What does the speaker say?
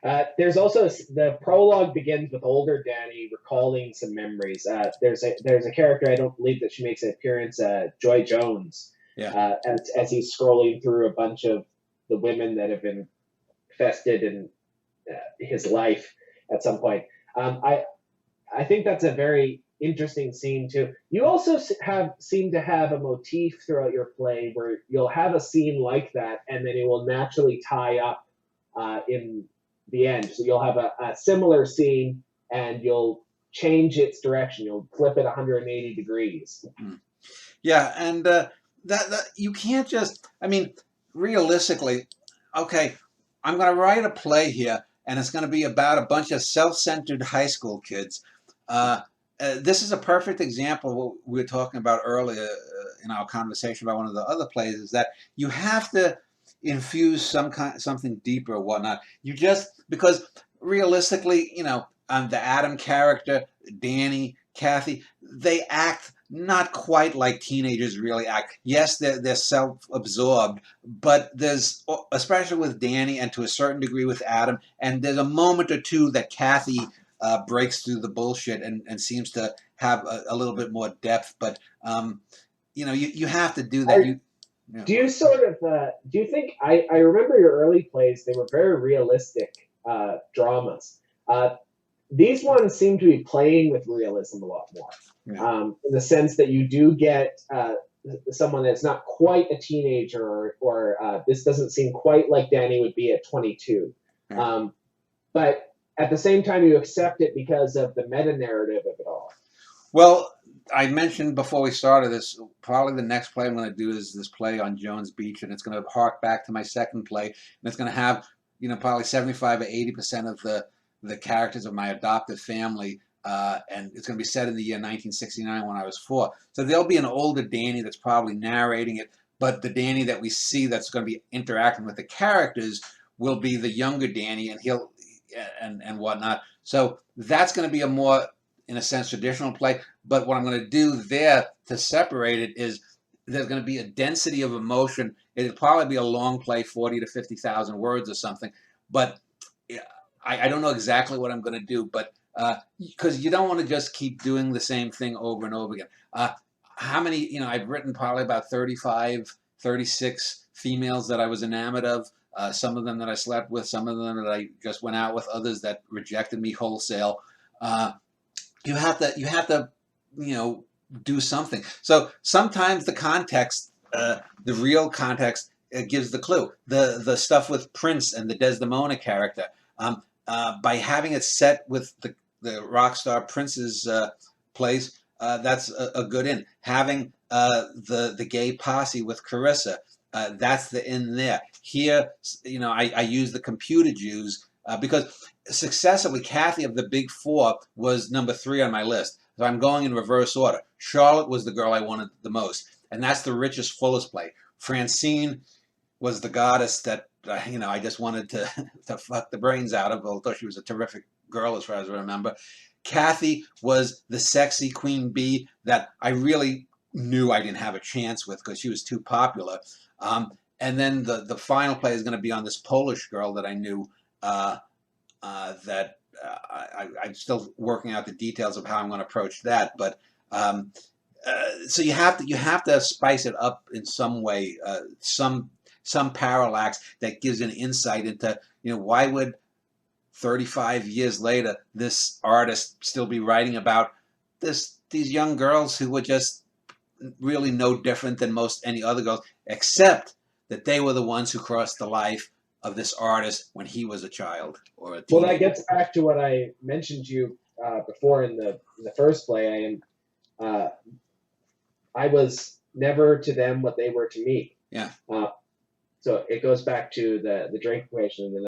There's also the prologue begins with older Danny recalling some memories. There's a character, I don't believe that she makes an appearance, Joy Jones, Yeah. as he's scrolling through a bunch of the women that have been infested in his life at some point. I think that's a very interesting scene too. You also have seem to have a motif throughout your play where you'll have a scene like that, and then it will naturally tie up in the end. So you'll have a similar scene, and you'll change its direction. You'll flip it 180 degrees. Mm. Yeah, and that you can't just. I mean, realistically, okay, I'm going to write a play here, and it's going to be about a bunch of self-centered high school kids. Uh, this is a perfect example of what we were talking about earlier in our conversation about one of the other plays. Is that you have to infuse something deeper or whatnot. You just because realistically, the Adam character, Danny, Kathy, they act not quite like teenagers really act. Yes, they're self-absorbed, but there's, especially with Danny and to a certain degree with Adam, and there's a moment or two that Kathy breaks through the bullshit and seems to have a little bit more depth. But you have to do that. Are, do you do you think I remember your early plays? They were very realistic dramas. These ones seem to be playing with realism a lot more, Yeah. in the sense that you do get someone that's not quite a teenager, or this doesn't seem quite like Danny would be at 22. Yeah. But at the same time, you accept it because of the meta narrative of it all. Well, I mentioned before we started this, probably the next play I'm going to do is this play on Jones Beach, and it's going to hark back to my second play, and it's going to have, probably 75 or 80% of the characters of my adopted family, and it's going to be set in the year 1969 when I was 4. So there'll be an older Danny that's probably narrating it, but the Danny that we see that's going to be interacting with the characters will be the younger Danny, and he'll and whatnot. So that's going to be a more, in a sense, traditional play. But what I'm going to do there to separate it is there's going to be a density of emotion. It'll probably be a long play, 40 to 50,000 words or something. But I don't know exactly what I'm going to do. But because you don't want to just keep doing the same thing over and over again. How many, I've written probably about 35, 36 females that I was enamored of. Some of them that I slept with, some of them that I just went out with, others that rejected me wholesale. You have to do something. So sometimes the context, the real context, gives the clue. The stuff with Prince and the Desdemona character, by having it set with the rock star Prince's place, that's a good in. Having the gay posse with Carissa, that's the in there. Here, I use the computer Jews because successively, Kathy of the Big Four was number 3 on my list. So I'm going in reverse order. Charlotte was the girl I wanted the most, and that's the richest, fullest play. Francine was the goddess that I just wanted to to fuck the brains out of, although she was a terrific girl as far as I remember. Kathy was the sexy queen bee that I really knew I didn't have a chance with because she was too popular. And then the final play is going to be on this Polish girl that I knew. That I'm still working out the details of how I'm going to approach that. But so you have to spice it up in some way, some parallax that gives an insight into why would 35 years later this artist still be writing about these young girls who were just really no different than most any other girls, except that they were the ones who crossed the life of this artist when he was a child or a Well, that teenager. gets back to what I mentioned to you before in the first play. I was never to them what they were to me. Yeah. So it goes back to the Drake equation and the